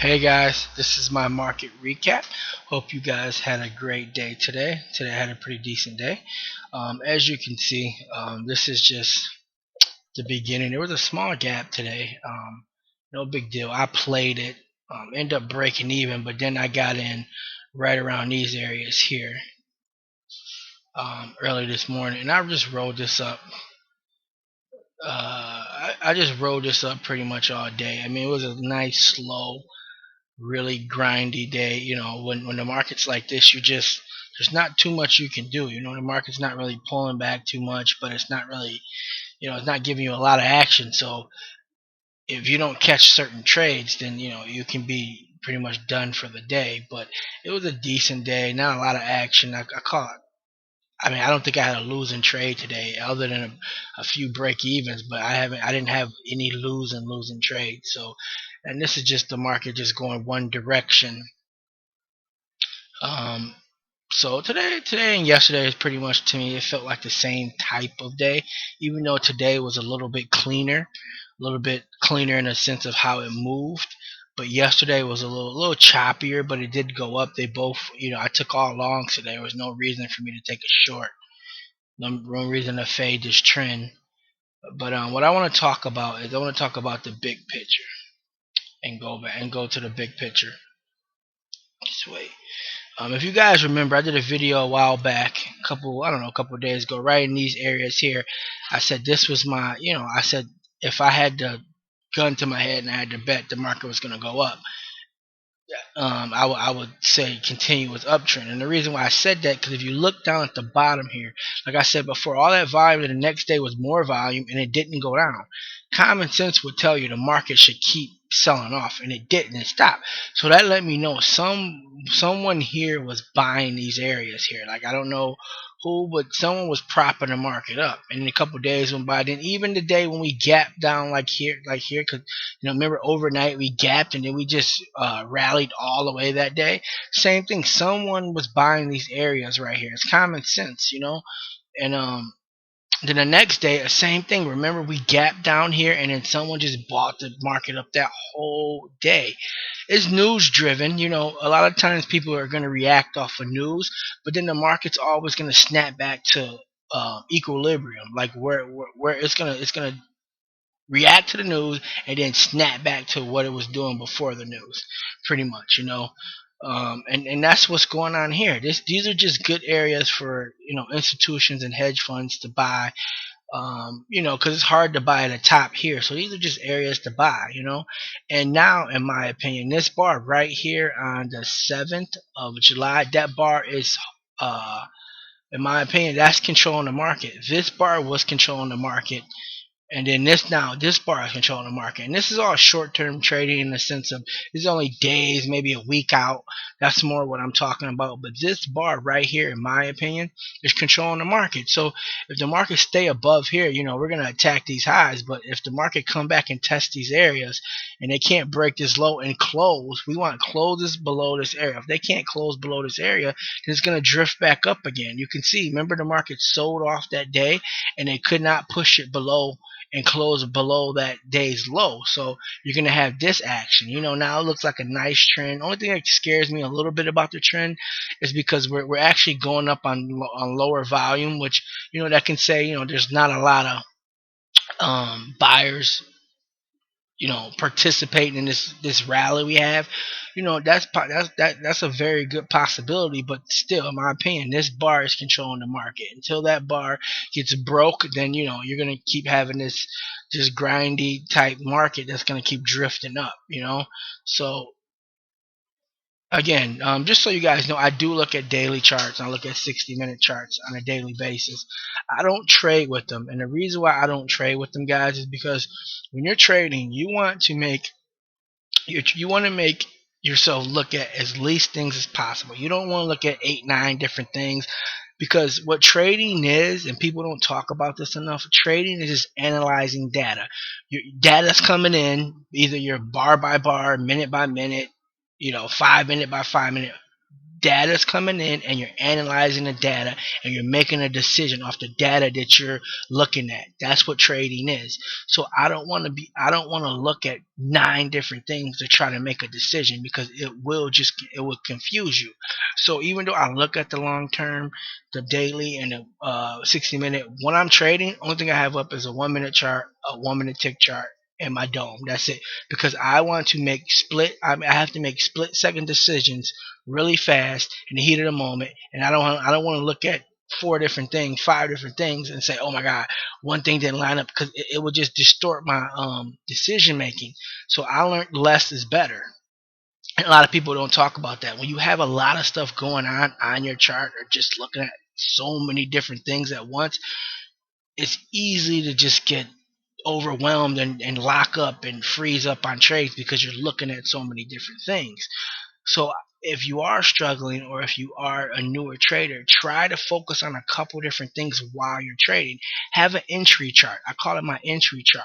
Hey guys, this is my market recap. Hope you guys had a great day today. Today I had a pretty decent day. As you can see, this is just the beginning. There was a small gap today. No big deal. I played it, ended up breaking even, but then I got in right around these areas here early this morning, and I just rolled this up. I just rolled this up pretty much all day. I mean, it was a nice, slow, really grindy day. When the market's like this, there's not too much you can do. The market's not really pulling back too much, but it's not really, it's not giving you a lot of action. So if you don't catch certain trades, then you can be pretty much done for the day. But it was a decent day, not a lot of action. I caught. I mean, I don't think I had a losing trade today, other than a few break evens. But I didn't have any losing trades. So, and this is just the market just going one direction. Um, so today and yesterday is pretty much, to me, it felt like the same type of day, even though today was a little bit cleaner in the sense of how it moved. But yesterday was a little choppier, but it did go up. They both, I took all longs, so there was no reason for me to take a short. No reason to fade this trend. But what I want to talk about is I want to talk about the big picture and go to the big picture. Just wait. If you guys remember, I did a video a while back, a couple of days ago, right in these areas here. I said this was my, I said if I had the gun to my head and I had to bet the market was going to go up, I would say continuous uptrend. And the reason why I said that, because if you look down at the bottom here, like I said before, all that volume, and the next day was more volume, and it didn't go down. Common sense would tell you the market should keep selling off, and it didn't. It stopped. So that let me know someone here was buying these areas here. Like, I don't know who, but someone was propping the market up. And in a couple of days went by. Then even the day when we gapped down like here, because remember overnight we gapped and then we just rallied all the way that day. Same thing. Someone was buying these areas right here. It's common sense. And then the next day, the same thing. Remember, we gapped down here, and then someone just bought the market up that whole day. It's news driven. A lot of times people are going to react off of news, but then the market's always going to snap back to equilibrium, like where it's gonna react to the news and then snap back to what it was doing before the news, pretty much. And that's what's going on here. These are just good areas for institutions and hedge funds to buy. Because it's hard to buy at the top here. So these are just areas to buy. And now, in my opinion, this bar right here on the 7th of July, that bar is, in my opinion, that's controlling the market. This bar was controlling the market, and then this bar is controlling the market. And this is all short term trading in the sense of this is only days, maybe a week out. That's more what I'm talking about. But this bar right here, in my opinion, is controlling the market. So if the market stay above here, we're gonna attack these highs. But if the market come back and test these areas and they can't break this low and close, we want closes below this area. If they can't close below this area, then it's gonna drift back up again. You can see, remember the market sold off that day and they could not push it below and close below that day's low. So you're going to have this action. Now it looks like a nice trend. Only thing that scares me a little bit about the trend is because we're actually going up on lower volume, which, that can say, there's not a lot of buyers participating in this rally we have. That's a very good possibility, but still, in my opinion, this bar is controlling the market. Until that bar gets broke, then you're gonna keep having this grindy type market that's gonna keep drifting up. So again, just so you guys know, I do look at daily charts. I look at 60-minute charts on a daily basis. I don't trade with them, and the reason why I don't trade with them, guys, is because when you're trading, you want to make yourself look at as least things as possible. You don't want to look at 8, 9 different things, because what trading is, and people don't talk about this enough, trading is just analyzing data. Your data's coming in, either you're bar by bar, minute by minute, 5 minute by 5 minute. data's coming in and you're analyzing the data and you're making a decision off the data that you're looking at. That's what trading is. So I don't want to look at nine different things to try to make a decision, because it will confuse you. So even though I look at the long term, the daily, and the 60 minute, when I'm trading, only thing I have up is a 1 minute chart, a 1 minute tick chart, and my dome. That's it. Because I want to make I have to make split second decisions really fast in the heat of the moment, and I don't want to look at four different things, five different things, and say, oh my god, one thing didn't line up, because it would just distort my decision making. So I learned less is better. And a lot of people don't talk about that. When you have a lot of stuff going on your chart, or just looking at so many different things at once, it's easy to just get overwhelmed and lock up and freeze up on trades, because you're looking at so many different things. So if you are struggling, or if you are a newer trader, try to focus on a couple different things while you're trading. Have an entry chart. I call it my entry chart.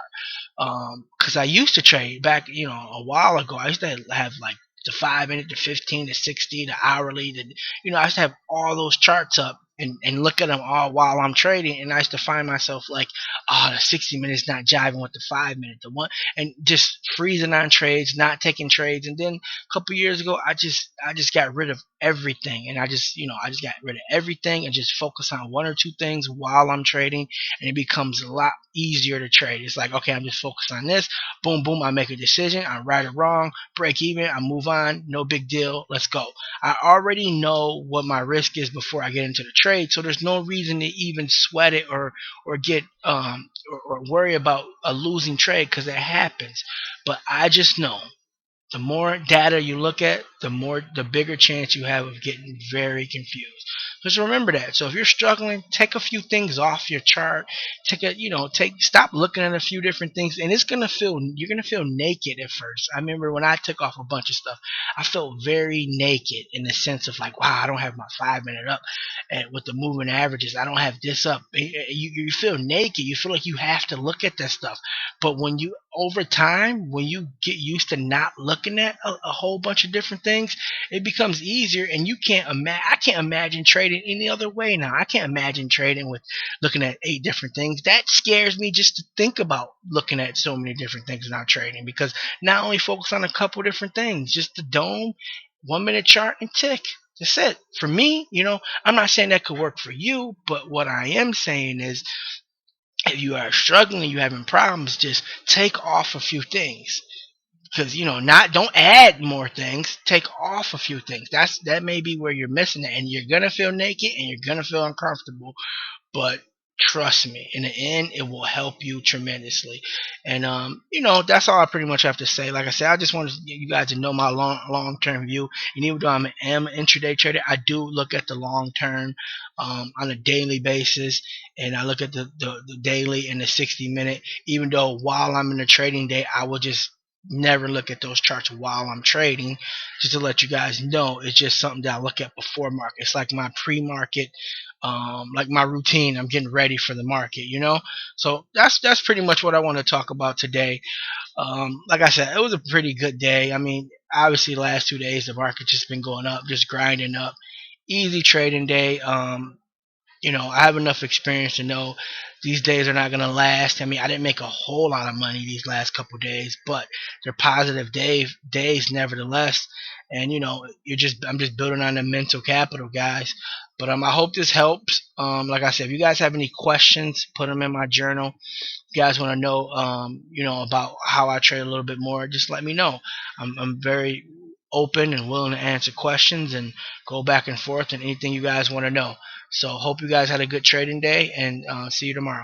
Because I used to trade back, a while ago. I used to have like the 5 minute, the 15, the 60, the hourly, I used to have all those charts up and look at them all while I'm trading. And I used to find myself like, oh, the 60 minutes not jiving with the 5 minute, the one, and just freezing on trades, not taking trades. And then a couple years ago, I just got rid of everything, and I just got rid of everything and just focus on one or two things while I'm trading, and it becomes a lot easier to trade. It's like, okay, I'm just focused on this. Boom, boom. I make a decision. I'm right or wrong. Break even. I move on. No big deal. Let's go. I already know what my risk is before I get into the trade, so there's no reason to even sweat it, or get or worry about a losing trade, because it happens. But I just know the more data you look at, the bigger chance you have of getting very confused. Just remember that. So if you're struggling, take a few things off your chart. Stop looking at a few different things, and you're gonna feel naked at first. I remember when I took off a bunch of stuff, I felt very naked, in the sense of like, wow, I don't have my 5 minute up, and with the moving averages, I don't have this up. You feel naked. You feel like you have to look at that stuff. But over time, when you get used to not looking at a whole bunch of different things, it becomes easier, and I can't imagine trading any other way now. I can't imagine trading with looking at eight different things. That scares me just to think about looking at so many different things when I'm trading, because now I only focus on a couple different things, just the dome, 1 minute chart, and tick. That's it. For me, I'm not saying that could work for you, but what I am saying is, if you are struggling, you having problems, just take off a few things. Because not don't add more things, take off a few things. That may be where you're missing it, and you're gonna feel naked and you're gonna feel uncomfortable. But trust me, in the end, it will help you tremendously. And that's all I pretty much have to say. Like I said, I just wanted you guys to know my long term view. And even though am an intraday trader, I do look at the long term, on a daily basis, and I look at the daily and the 60 minute. Even though while I'm in the trading day, I will just never look at those charts while I'm trading. Just to let you guys know, it's just something that I look at before market. It's like my pre-market, like my routine. I'm getting ready for the market. So that's pretty much what I want to talk about today. Like I said, it was a pretty good day. I mean, obviously, the last 2 days the market just been going up, just grinding up. Easy trading day. I have enough experience to know these days are not going to last. I mean, I didn't make a whole lot of money these last couple of days, but they're positive days nevertheless. And I'm just building on the mental capital, guys. But I hope this helps. Like I said, if you guys have any questions, put them in my journal. If you guys want to know, about how I trade a little bit more, just let me know. I'm very open and willing to answer questions and go back and forth and anything you guys want to know. So hope you guys had a good trading day, and see you tomorrow.